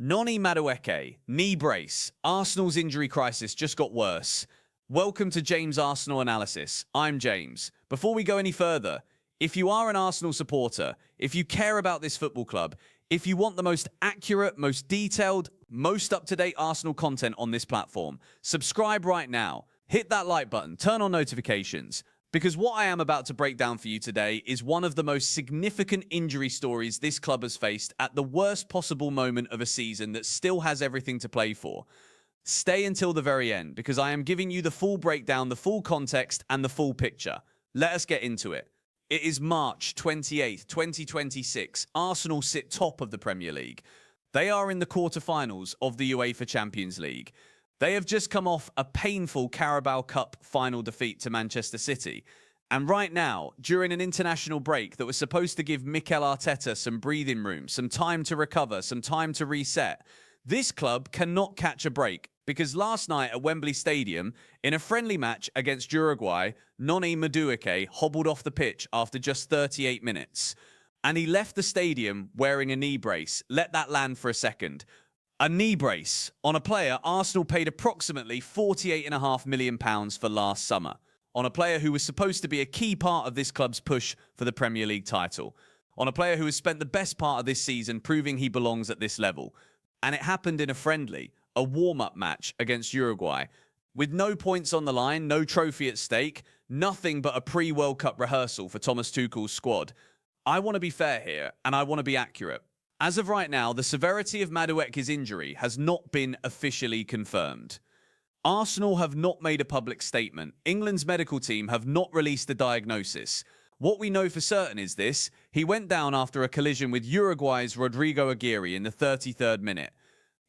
Noni Madueke, knee brace. Arsenal's injury crisis just got worse. Welcome to James Arsenal Analysis. I'm James. Before we go any further, if you are an Arsenal supporter, if you care about this football club, if you want the most accurate, most detailed, most up-to-date Arsenal content on this platform, subscribe right now. Hit that like button, turn on notifications, because what I am about to break down for you today is one of the most significant injury stories this club has faced at the worst possible moment of a season that still has everything to play for. Stay until the very end, because I am giving you the full breakdown, the full context, and the full picture. Let us get into it. It is March 28th, 2026. Arsenal sit top of the Premier League. They are in the quarter-finals of the UEFA Champions League. They have just come off a painful Carabao Cup final defeat to Manchester City. And right now, during an international break that was supposed to give Mikel Arteta some breathing room, some time to recover, some time to reset, this club cannot catch a break because last night at Wembley Stadium, in a friendly match against Uruguay, Noni Madueke hobbled off the pitch after just 38 minutes. And he left the stadium wearing a knee brace. Let that land for a second. A knee brace on a player Arsenal paid approximately £48.5 million for last summer, on a player who was supposed to be a key part of this club's push for the Premier League title, on a player who has spent the best part of this season proving he belongs at this level. And it happened in a friendly, a warm-up match against Uruguay, with no points on the line, no trophy at stake, nothing but a pre-World Cup rehearsal for Thomas Tuchel's squad. I want to be fair here, and I want to be accurate. As of right now, the severity of Madueke's injury has not been officially confirmed. Arsenal have not made a public statement. England's medical team have not released a diagnosis. What we know for certain is this: he went down after a collision with Uruguay's Rodrigo Aguirre in the 33rd minute.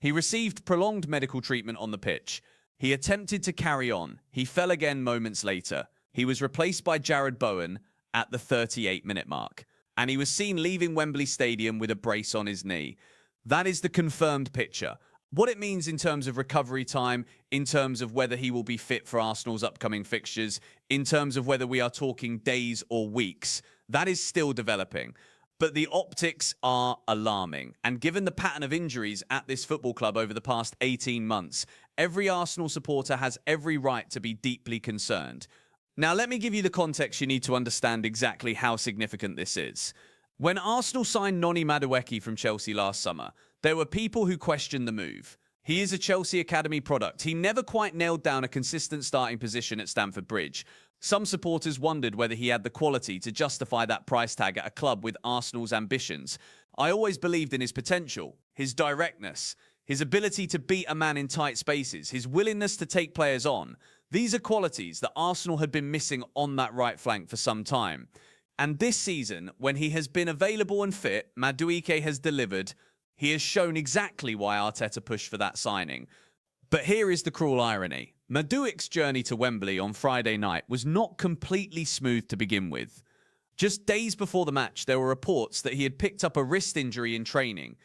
He received prolonged medical treatment on the pitch. He attempted to carry on. He fell again moments later. He was replaced by Jared Bowen at the 38-minute mark. And he was seen leaving Wembley Stadium with a brace on his knee. That is the confirmed picture. What it means in terms of recovery time, in terms of whether he will be fit for Arsenal's upcoming fixtures, in terms of whether we are talking days or weeks, that is still developing. But the optics are alarming. And given the pattern of injuries at this football club over the past 18 months, every Arsenal supporter has every right to be deeply concerned. Now, let me give you the context you need to understand exactly how significant this is. When Arsenal signed Noni Madueke from Chelsea last summer, there were people who questioned the move. He is a Chelsea Academy product. He never quite nailed down a consistent starting position at Stamford Bridge. Some supporters wondered whether he had the quality to justify that price tag at a club with Arsenal's ambitions. I always believed in his potential, his directness, his ability to beat a man in tight spaces, his willingness to take players on. These are qualities that Arsenal had been missing on that right flank for some time. And this season, when he has been available and fit, Madueke has delivered. He has shown exactly why Arteta pushed for that signing. But here is the cruel irony. Madueke's journey to Wembley on Friday night was not completely smooth to begin with. Just days before the match, there were reports that he had picked up a wrist injury in training,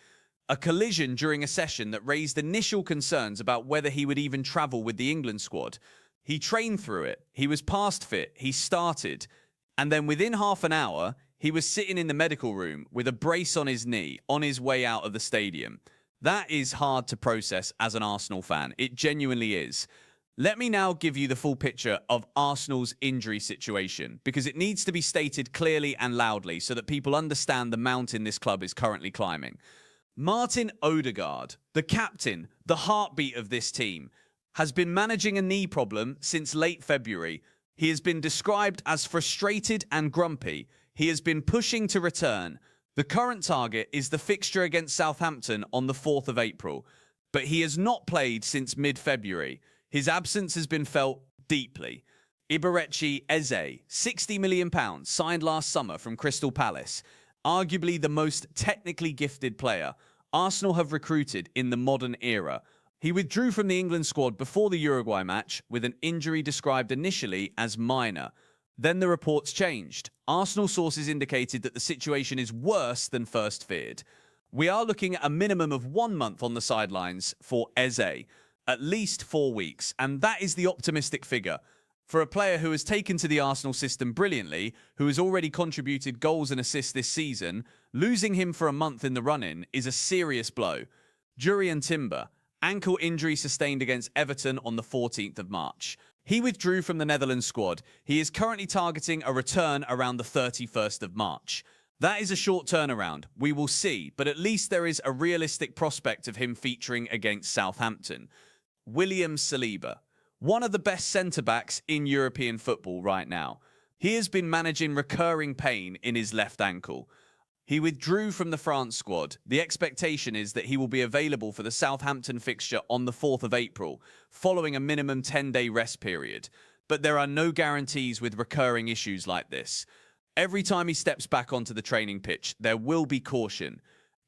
a collision during a session that raised initial concerns about whether he would even travel with the England squad. He trained through it, he was past fit, he started, and then within half an hour, he was sitting in the medical room with a brace on his knee on his way out of the stadium. That is hard to process as an Arsenal fan. It genuinely is. Let me now give you the full picture of Arsenal's injury situation, because it needs to be stated clearly and loudly so that people understand the mountain this club is currently climbing. Martin Odegaard, the captain, the heartbeat of this team, has been managing a knee problem since late February. He has been described as frustrated and grumpy. He has been pushing to return. The current target is the fixture against Southampton on the 4th of April, but he has not played since mid-February. His absence has been felt deeply. Iberechi Eze, £60 million, signed last summer from Crystal Palace, arguably the most technically gifted player Arsenal have recruited in the modern era. He withdrew from the England squad before the Uruguay match with an injury described initially as minor. Then the reports changed. Arsenal sources indicated that the situation is worse than first feared. We are looking at a minimum of 1 month on the sidelines for Eze, at least 4 weeks, and that is the optimistic figure. For a player who has taken to the Arsenal system brilliantly, who has already contributed goals and assists this season, losing him for a month in the run-in is a serious blow. Jurriën Timber, ankle injury sustained against Everton on the 14th of March. He withdrew from the Netherlands squad. He is currently targeting a return around the 31st of March. That is a short turnaround. We will see, but at least there is a realistic prospect of him featuring against Southampton. William Saliba, one of the best centre-backs in European football right now. He has been managing recurring pain in his left ankle. He withdrew from the France squad. The expectation is that he will be available for the Southampton fixture on the 4th of April, following a minimum 10-day rest period. But there are no guarantees with recurring issues like this. Every time he steps back onto the training pitch, there will be caution.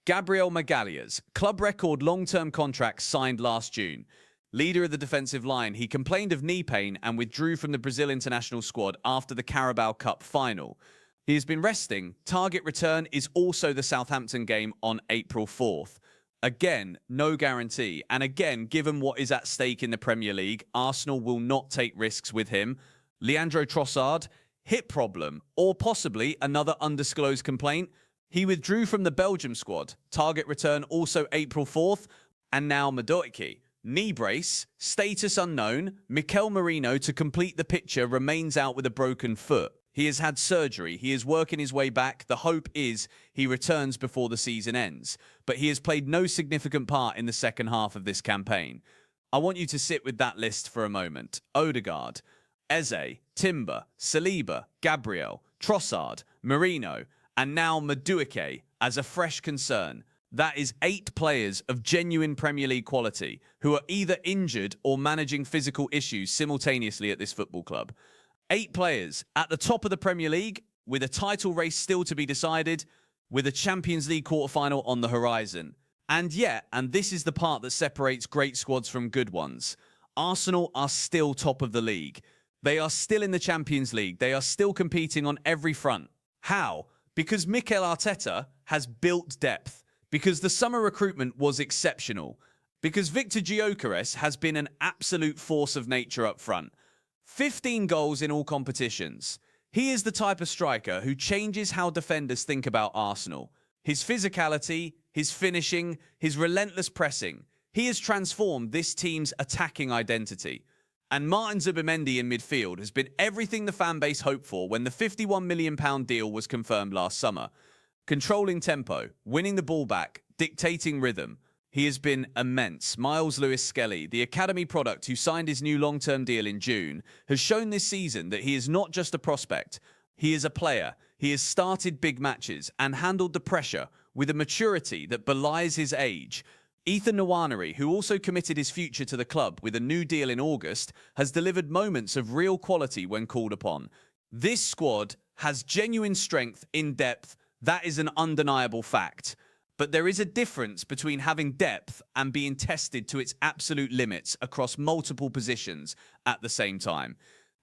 Gabriel Magalhaes, club record long-term contract signed last June. Leader of the defensive line, he complained of knee pain and withdrew from the Brazil international squad after the Carabao Cup final. He has been resting. Target return is also the Southampton game on April 4th. Again, no guarantee. And again, given what is at stake in the Premier League, Arsenal will not take risks with him. Leandro Trossard, hip problem, or possibly another undisclosed complaint. He withdrew from the Belgium squad. Target return also April 4th. And now Madueke. Knee brace, status unknown. Mikel Merino, to complete the picture, remains out with a broken foot. He has had surgery. He is working his way back. The hope is he returns before the season ends. But he has played no significant part in the second half of this campaign. I want you to sit with that list for a moment. Odegaard, Eze, Timber, Saliba, Gabriel, Trossard, Merino, and now Madueke as a fresh concern. That is 8 players of genuine Premier League quality who are either injured or managing physical issues simultaneously at this football club. 8 players at the top of the Premier League, with a title race still to be decided, with a Champions League quarter-final on the horizon. And yet, and this is the part that separates great squads from good ones, Arsenal are still top of the league. They are still in the Champions League. They are still competing on every front. How? Because Mikel Arteta has built depth. Because the summer recruitment was exceptional. Because Victor Gyökeres has been an absolute force of nature up front. 15 goals in all competitions. He is the type of striker who changes how defenders think about Arsenal. His physicality, his finishing, his relentless pressing. He has transformed this team's attacking identity. And Martin Zubimendi in midfield has been everything the fan base hoped for when the £51 million deal was confirmed last summer. Controlling tempo, winning the ball back, dictating rhythm. He has been immense. Miles Lewis-Skelly, the academy product who signed his new long-term deal in June, has shown this season that he is not just a prospect. He is a player. He has started big matches and handled the pressure with a maturity that belies his age. Ethan Nwaneri, who also committed his future to the club with a new deal in August, has delivered moments of real quality when called upon. This squad has genuine strength in depth. That is an undeniable fact. But there is a difference between having depth and being tested to its absolute limits across multiple positions at the same time.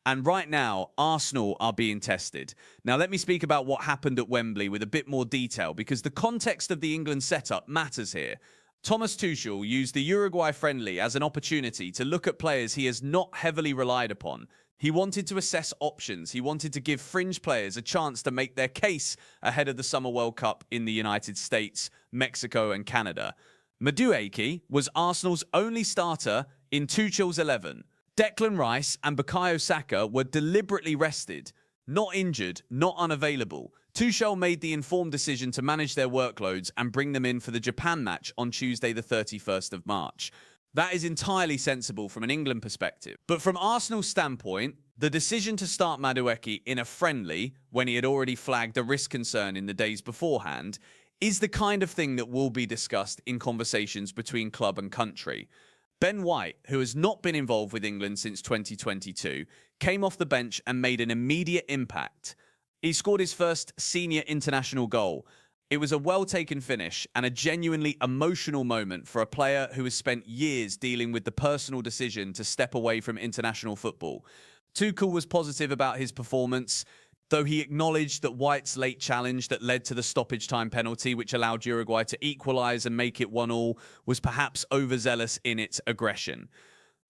And right now, Arsenal are being tested. Now, let me speak about what happened at Wembley with a bit more detail, because the context of the England setup matters here. Thomas Tuchel used the Uruguay friendly as an opportunity to look at players he has not heavily relied upon. He wanted to assess options. He wanted to give fringe players a chance to make their case ahead of the Summer World Cup in the United States, Mexico and Canada. Madueke was Arsenal's only starter in Tuchel's 11. Declan Rice and Bukayo Saka were deliberately rested, not injured, not unavailable. Tuchel made the informed decision to manage their workloads and bring them in for the Japan match on Tuesday the 31st of March. That is entirely sensible from an England perspective. But from Arsenal's standpoint, the decision to start Madueke in a friendly, when he had already flagged a risk concern in the days beforehand, is the kind of thing that will be discussed in conversations between club and country. Ben White, who has not been involved with England since 2022, came off the bench and made an immediate impact. He scored his first senior international goal. It was a well-taken finish and a genuinely emotional moment for a player who has spent years dealing with the personal decision to step away from international football. Tuchel was positive about his performance, though he acknowledged that White's late challenge that led to the stoppage time penalty, which allowed Uruguay to equalise and make it 1-1, was perhaps overzealous in its aggression.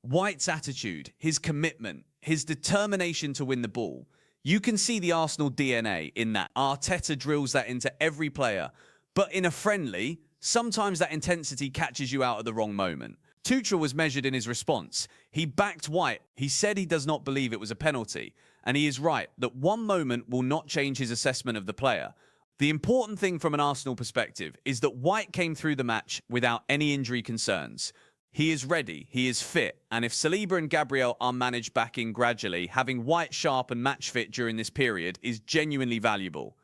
White's attitude, his commitment, his determination to win the ball. You can see the Arsenal DNA in that. Arteta drills that into every player. But in a friendly, sometimes that intensity catches you out at the wrong moment. Tuchel was measured in his response. He backed White. He said he does not believe it was a penalty. And he is right that one moment will not change his assessment of the player. The important thing from an Arsenal perspective is that White came through the match without any injury concerns. He is ready, he is fit, and if Saliba and Gabriel are managed back in gradually, having White sharp and match fit during this period is genuinely valuable.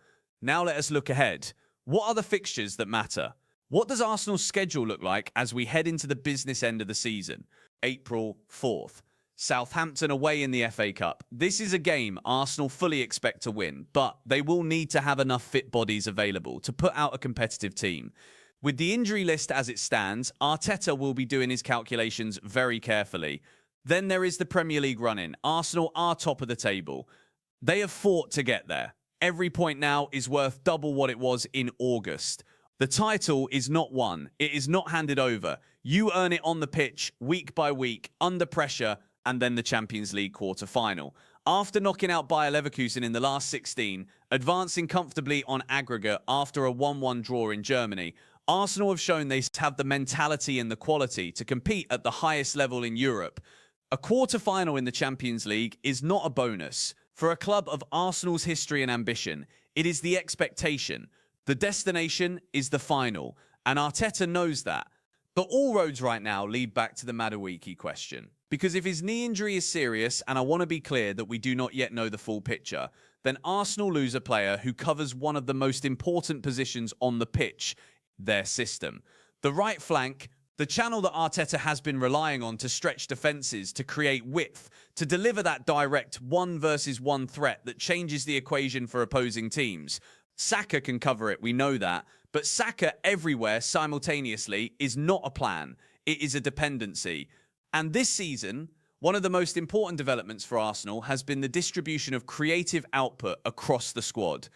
Now let us look ahead. What are the fixtures that matter? What does Arsenal's schedule look like as we head into the business end of the season? April 4th. Southampton away in the FA Cup. This is a game Arsenal fully expect to win, but they will need to have enough fit bodies available to put out a competitive team. With the injury list as it stands, Arteta will be doing his calculations very carefully. Then there is the Premier League run-in. Arsenal are top of the table. They have fought to get there. Every point now is worth double what it was in August. The title is not won. It is not handed over. You earn it on the pitch, week by week, under pressure, and then the Champions League quarter-final. After knocking out Bayer Leverkusen in the last 16, advancing comfortably on aggregate after a 1-1 draw in Germany, Arsenal have shown they have the mentality and the quality to compete at the highest level in Europe. A quarter-final in the Champions League is not a bonus. For a club of Arsenal's history and ambition, it is the expectation. The destination is the final, and Arteta knows that. But all roads right now lead back to the Madueke question. Because if his knee injury is serious, and I want to be clear that we do not yet know the full picture, then Arsenal lose a player who covers one of the most important positions on the pitch, their system. The right flank, the channel that Arteta has been relying on to stretch defences, to create width, to deliver that direct 1-versus-1 threat that changes the equation for opposing teams. Saka can cover it, we know that, but Saka everywhere simultaneously is not a plan. It is a dependency. And this season, one of the most important developments for Arsenal has been the distribution of creative output across the squad.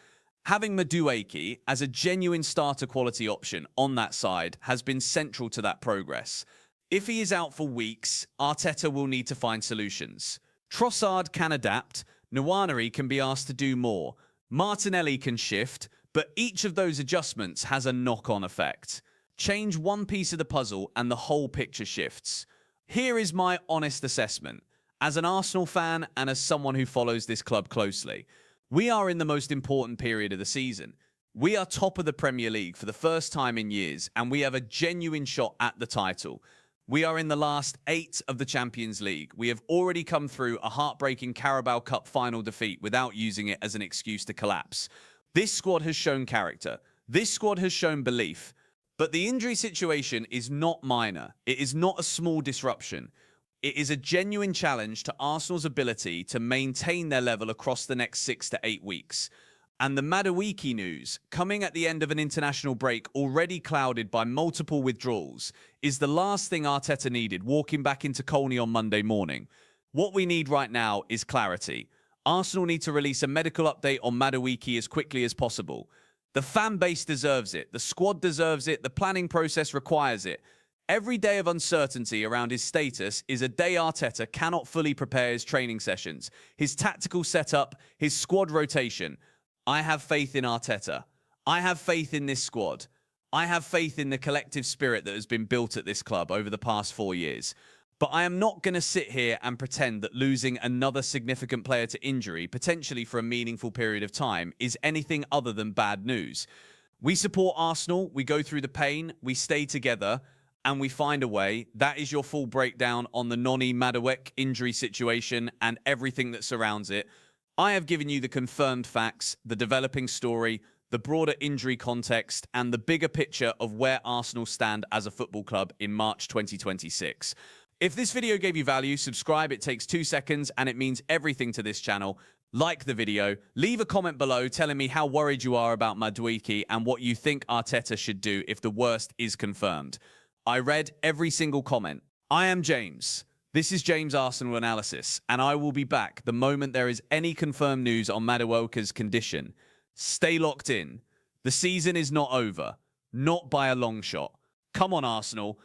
Having Madueke as a genuine starter quality option on that side has been central to that progress. If he is out for weeks, Arteta will need to find solutions. Trossard can adapt, Nwaneri can be asked to do more, Martinelli can shift, but each of those adjustments has a knock-on effect. Change one piece of the puzzle and the whole picture shifts. Here is my honest assessment, as an Arsenal fan and as someone who follows this club closely. We are in the most important period of the season. We are top of the Premier League for the first time in years, and we have a genuine shot at the title. We are in the last 8 of the Champions League. We have already come through a heartbreaking Carabao Cup final defeat without using it as an excuse to collapse. This squad has shown character. This squad has shown belief. But the injury situation is not minor. It is not a small disruption. It is a genuine challenge to Arsenal's ability to maintain their level across the next 6 to 8 weeks. And the Madueke news, coming at the end of an international break already clouded by multiple withdrawals, is the last thing Arteta needed walking back into Colney on Monday morning. What we need right now is clarity. Arsenal need to release a medical update on Madueke as quickly as possible. The fan base deserves it. The squad deserves it. The planning process requires it. Every day of uncertainty around his status is a day Arteta cannot fully prepare his training sessions, his tactical setup, his squad rotation. I have faith in Arteta. I have faith in this squad. I have faith in the collective spirit that has been built at this club over the past 4 years. But I am not going to sit here and pretend that losing another significant player to injury, potentially for a meaningful period of time, is anything other than bad news. We support Arsenal, we go through the pain, we stay together, and we find a way. That is your full breakdown on the Noni Madueke injury situation and everything that surrounds it. I have given you the confirmed facts, the developing story, the broader injury context, and the bigger picture of where Arsenal stand as a football club in March 2026. If this video gave you value, subscribe. It takes 2 seconds and it means everything to this channel. Like the video, leave a comment below telling me how worried you are about Madueke and what you think Arteta should do if the worst is confirmed. I read every single comment. I am James. This is James Arsenal Analysis, and I will be back the moment there is any confirmed news on Madueke's condition. Stay locked in. The season is not over. Not by a long shot. Come on, Arsenal.